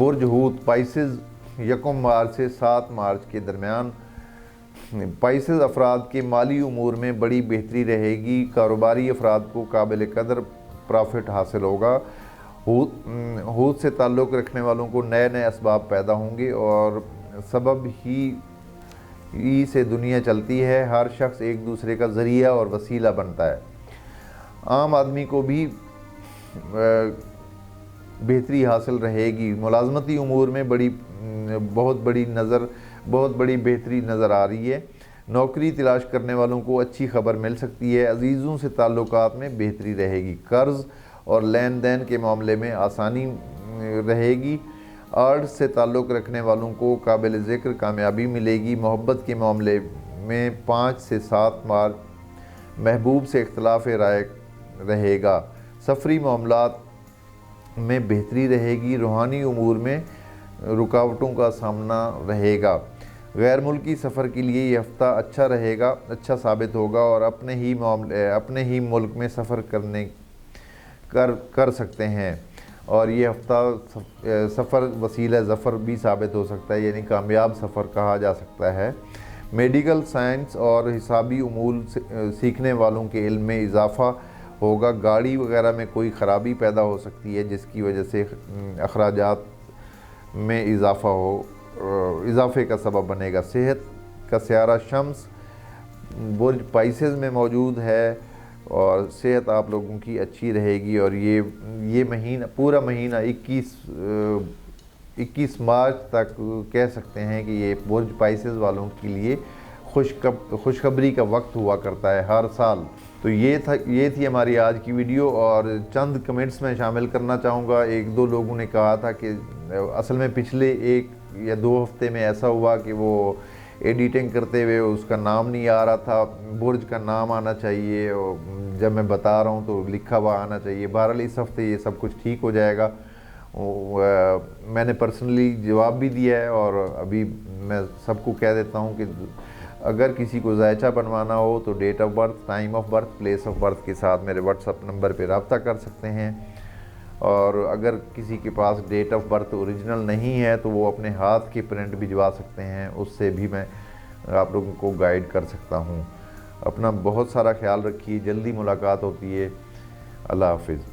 برج حوت پائسز 1 مارچ سے 7 مارچ کے درمیان۔ پائسز افراد کے مالی امور میں بڑی بہتری رہے گی، کاروباری افراد کو قابل قدر پرافٹ حاصل ہوگا۔ حوت سے تعلق رکھنے والوں کو نئے نئے اسباب پیدا ہوں گے اور سبب ہی سے دنیا چلتی ہے، ہر شخص ایک دوسرے کا ذریعہ اور وسیلہ بنتا ہے۔ عام آدمی کو بھی بہتری حاصل رہے گی، ملازمتی امور میں بہت بڑی بہتری نظر آ رہی ہے، نوکری تلاش کرنے والوں کو اچھی خبر مل سکتی ہے، عزیزوں سے تعلقات میں بہتری رہے گی، قرض اور لین دین کے معاملے میں آسانی رہے گی، آرٹ سے تعلق رکھنے والوں کو قابل ذکر کامیابی ملے گی، محبت کے معاملے میں 5 سے 7 مارچ محبوب سے اختلاف رائے رہے گا، سفری معاملات میں بہتری رہے گی، روحانی امور میں رکاوٹوں کا سامنا رہے گا، غیر ملکی سفر کے لیے یہ ہفتہ اچھا ثابت ہوگا اور اپنے ہی ملک میں سفر کر سکتے ہیں، اور یہ ہفتہ سفر وسیلہ ظفر بھی ثابت ہو سکتا ہے، یعنی کامیاب سفر کہا جا سکتا ہے۔ میڈیکل سائنس اور حسابی امور سیکھنے والوں کے علم میں اضافہ ہوگا، گاڑی وغیرہ میں کوئی خرابی پیدا ہو سکتی ہے جس کی وجہ سے اخراجات میں اضافے کا سبب بنے گا۔ صحت کا سیارہ شمس برج پائسز میں موجود ہے اور صحت آپ لوگوں کی اچھی رہے گی، اور یہ مہینہ پورا مہینہ 21 مارچ تک کہہ سکتے ہیں کہ یہ برج پائسز والوں کے لیے خوشخبری کا وقت ہوا کرتا ہے ہر سال۔ تو یہ تھی ہماری آج کی ویڈیو، اور چند کمنٹس میں شامل کرنا چاہوں گا۔ 1-2 لوگوں نے کہا تھا کہ اصل میں پچھلے 1 یا 2 ہفتے میں ایسا ہوا کہ وہ ایڈیٹنگ کرتے ہوئے اس کا نام نہیں آ رہا تھا، برج کا نام آنا چاہیے، اور جب میں بتا رہا ہوں تو لکھا ہوا آنا چاہیے۔ بہرحال اس ہفتے یہ سب کچھ ٹھیک ہو جائے گا۔ میں نے پرسنلی جواب بھی دیا ہے، اور ابھی میں سب کو کہہ دیتا ہوں کہ اگر کسی کو ذائچہ بنوانا ہو تو date of birth, time of birth, place of birth کے ساتھ میرے واٹس ایپ نمبر پہ رابطہ کر سکتے ہیں، اور اگر کسی کے پاس ڈیٹ آف برتھ اوریجنل نہیں ہے تو وہ اپنے ہاتھ کی پرنٹ بھجوا سکتے ہیں، اس سے بھی میں آپ لوگوں کو گائیڈ کر سکتا ہوں۔ اپنا بہت سارا خیال رکھیے، جلدی ملاقات ہوتی ہے، اللہ حافظ۔